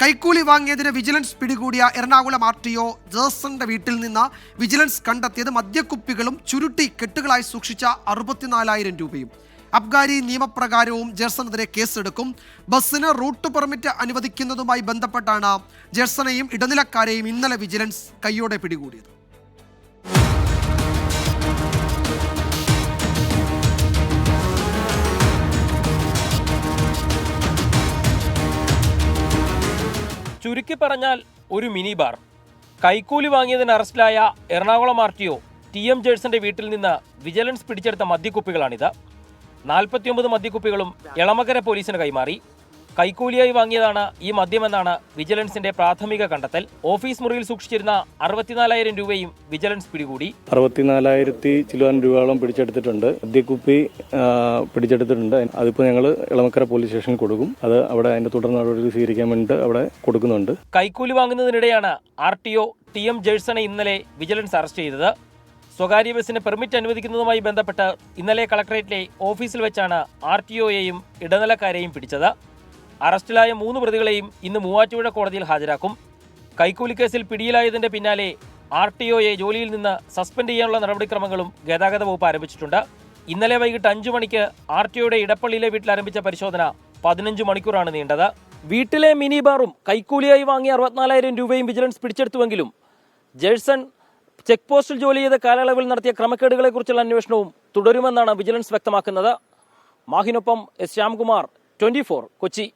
കൈക്കൂലി വാങ്ങിയതിന് വിജിലൻസ് പിടികൂടിയ എറണാകുളം RTO ജേഴ്സന്റെ വീട്ടിൽ നിന്ന് വിജിലൻസ് കണ്ടെത്തിയത് മദ്യക്കുപ്പികളും ചുരുട്ടി കെട്ടുകളായി സൂക്ഷിച്ച 64,000 രൂപയും. അബ്കാരി നിയമപ്രകാരവും ജേഴ്സണെതിരെ കേസെടുക്കും. ബസ്സിന് റൂട്ട് പെർമിറ്റ് അനുവദിക്കുന്നതുമായി ബന്ധപ്പെട്ടാണ് ജേഴ്സണെയും ഇടനിലക്കാരെയും ഇന്നലെ വിജിലൻസ് കൈയോടെ പിടികൂടിയത്. ചുരുക്കി പറഞ്ഞാൽ ഒരു മിനി ബാർ. കൈക്കൂലി വാങ്ങിയതിന് അറസ്റ്റിലായ എറണാകുളം RTO TM ജേഴ്സന്റെ വീട്ടിൽ നിന്ന് വിജിലൻസ് പിടിച്ചെടുത്ത മദ്യക്കുപ്പികളാണിത്. 49 മദ്യക്കുപ്പികളും എളമകര പോലീസിന് കൈമാറി. കൈക്കൂലിയായി വാങ്ങിയതാണ് ഈ മദ്യമെന്നാണ് വിജിലൻസിന്റെ പ്രാഥമിക കണ്ടെത്തൽ. ഓഫീസ് മുറിയിൽ സൂക്ഷിച്ചിരുന്ന 64,000 രൂപയും വിജിലൻസ് പിടികൂടി. 64,000 ചില്ലുവാൻ രൂപയോളം പിടിച്ചെടുത്തിട്ടുണ്ട്. മദ്യക്കുപ്പി പിടിച്ചെടുത്തിട്ടുണ്ട്. അതിപ്പോൾ ഞങ്ങൾ എളമക്കര പോലീസ് സ്റ്റേഷനിൽ കൊടുക്കും. അത് അവിടെ അതിന്റെ തുടർ നടപടി സ്വീകരിക്കാൻ വേണ്ടിയിട്ട് അവിടെ കൊടുക്കുന്നുണ്ട്. കൈക്കൂലി വാങ്ങുന്നതിനിടെയാണ് RTO TM ജേഴ്സനെ ഇന്നലെ വിജിലൻസ് അറസ്റ്റ് ചെയ്തത്. സ്വകാര്യ ബസ്സിന് പെർമിറ്റ് അനുവദിക്കുന്നതുമായി ബന്ധപ്പെട്ട് ഇന്നലെ കളക്ടറേറ്റിലെ ഓഫീസിൽ വെച്ചാണ് RTOയെയും ഇടനിലക്കാരെയും പിടിച്ചത്. അറസ്റ്റിലായ 3 പ്രതികളെയും ഇന്ന് മൂവാറ്റുപുഴ കോടതിയിൽ ഹാജരാക്കും. കൈക്കൂലി കേസിൽ പിടിയിലായതിന്റെ പിന്നാലെ RTOയെ ജോലിയിൽ നിന്ന് സസ്പെൻഡ് ചെയ്യാനുള്ള നടപടിക്രമങ്ങളും ഗതാഗത വകുപ്പ് ആരംഭിച്ചിട്ടുണ്ട്. ഇന്നലെ വൈകിട്ട് 5 മണിക്ക് RTOയുടെ ഇടപ്പള്ളിയിലെ വീട്ടിൽ ആരംഭിച്ച പരിശോധന 15 മണിക്കൂറാണ് നീണ്ടത്. വീട്ടിലെ മിനി ബാറും കൈക്കൂലിയായി വാങ്ങിയ 64,000 രൂപയും വിജിലൻസ് പിടിച്ചെടുത്തുവെങ്കിലും ജേഴ്സൺ ചെക്ക് പോസ്റ്റിൽ ജോലി ചെയ്ത കാലയളവിൽ നടത്തിയ ക്രമക്കേടുകളെക്കുറിച്ചുള്ള അന്വേഷണവും തുടരുമെന്നാണ് വിജിലൻസ് വ്യക്തമാക്കുന്നത്. മാഹിനൊപ്പം S. ശ്യാംകുമാർ, 24 കൊച്ചി.